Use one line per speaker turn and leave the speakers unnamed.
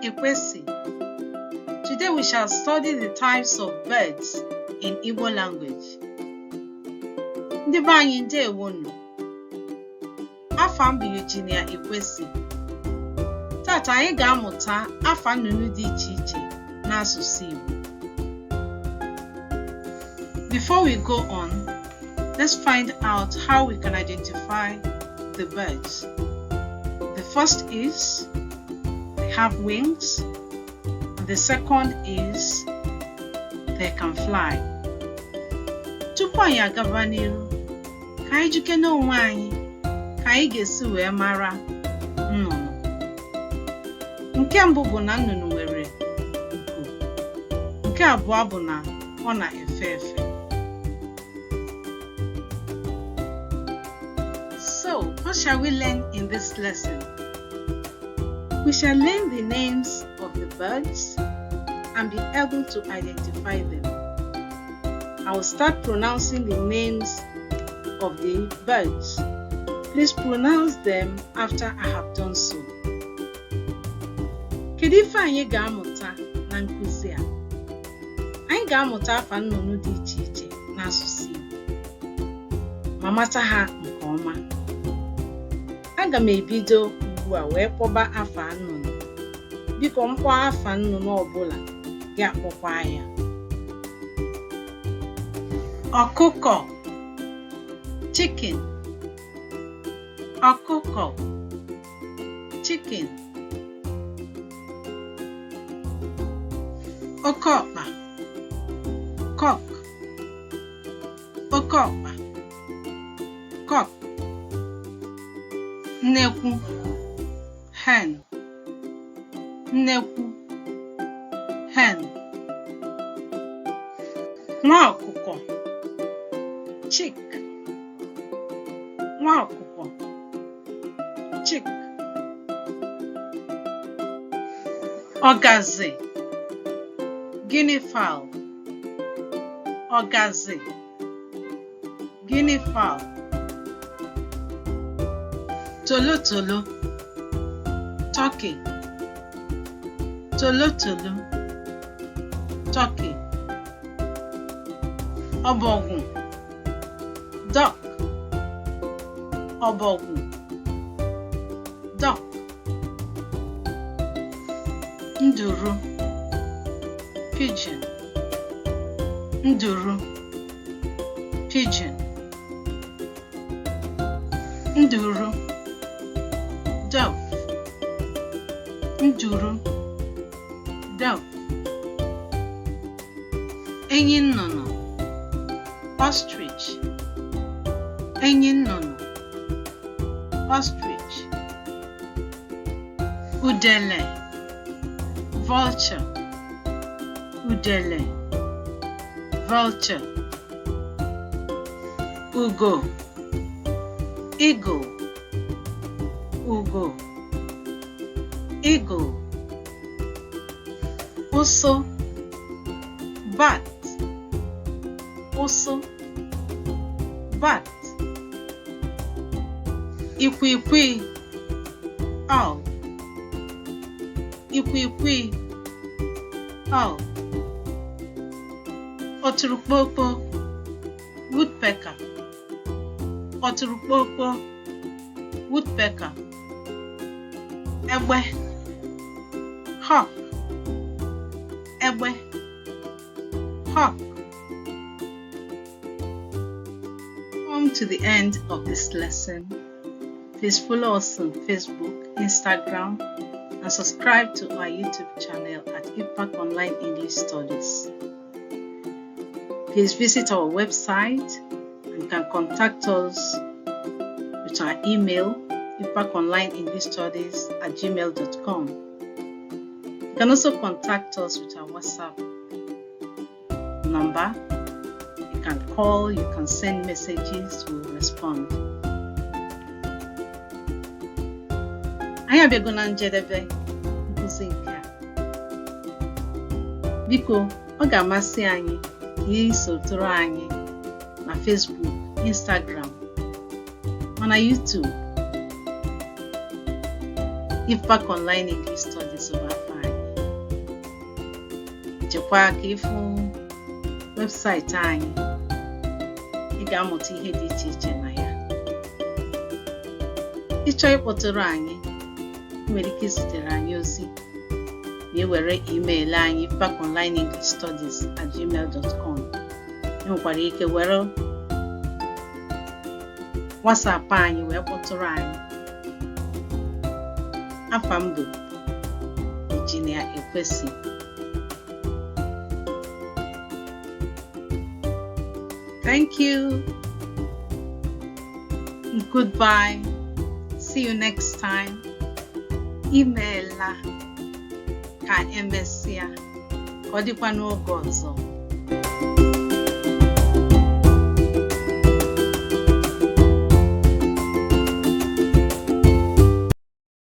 Ekwesi. Today we shall study the types of birds in Igbo language. Ndị be anyị ndewonu. Afa m bụ Ekwesi. Tata anyị ga-amụta afa nnụnụ dị iche iche n'asụsụ Igbo. Before we go on, let's find out how we can identify the birds. The first is they have wings, and the second is they can fly. Tupu anyị agaba n'ihu, ka anyị jikere onwe anyị ka anyị ga-esi wee mara nnụnụ. Nke mbụ bụ na nnụnụ nwere nku. Nke abụọ bụ na ọ na-efe efe. So, what shall we learn in this lesson? We shall learn the names of the birds and be able to identify them. I will start pronouncing the names of the birds. Please pronounce them after I have done so. Kedu ife anyị ga-amụta na nkuzi a? Anyị ga-amụta afa nnụnụ dị iche iche n'asụsụ Igbo ma mata ha nke ọma. Aga m ebido ugbu a wee kpọba afa nnụnụ. Biko mkpọ afa nnụnụ ọbụla ga-akpọkwa ya. Ọkụkọ, chicken. Ọkụkọ, chicken. Okeọkpa, cock. Okeọkpa, cock. Nnekwu, hen. Nnekwu, hen. Nwa ọkụkọ, chick. Nwa ọkụkọ, chick. Ọgazị, guinea fowl. Ọgazị, guinea fowl. Tolotolo, turkey. Tolotolo, turkey. Ọbọgwụ, duck. Ọbọgwụ, duck. Nduru, pigeon. Nduru, pigeon. Nduru, dove. Nduru, dove. Enyi nnụnụ, ostrich. Enyi nnụnụ, ostrich. Udele, vulture. Udele, vulture. Ugo, eagle. Ugo, eagle. Ụsụ, bat. Ụsụ, bat. Ikwikwii, owl. Ikwikwii, owl. Ọtụrụkpọkpọ, woodpecker. Ọtụrụkpọkpọ, woodpecker. Egbe, hawk. Egbe, hawk. Come to the end of this lesson. Please follow us on Facebook, Instagram, and subscribe to our YouTube channel at Impact Online English Studies. Please visit our website and you can contact us with our email, impactonlineenglishstudies@gmail.com. You can also contact us with our WhatsApp number. You can call, you can send messages, we will respond. Anyị abịago na njedebe nkuzi nke a. Biko, ọ ga-amasị anyị ka ị sotoro anyị na Facebook, Instagram, mana YouTube. Impact Online English Studies over 5. chekwa ka ịfụ webụsaịtị anyị. Ị ga-amụta ihe dị iche iche na ya. Ịchọ ịkpọtụrụ anyị, nwere ike izitere anyị ozi ma were email anyị paconlineenglishstudies@gmail.com. Ị nwekwara ike were WhatsApp anyị wee kpọtụrụ anyị. Afa m bụ Injinia Ekwesi. Thank you. Goodbye. See you next time. Email la ka emesịa. Ka ọ dịkwa n'oge ọzọ.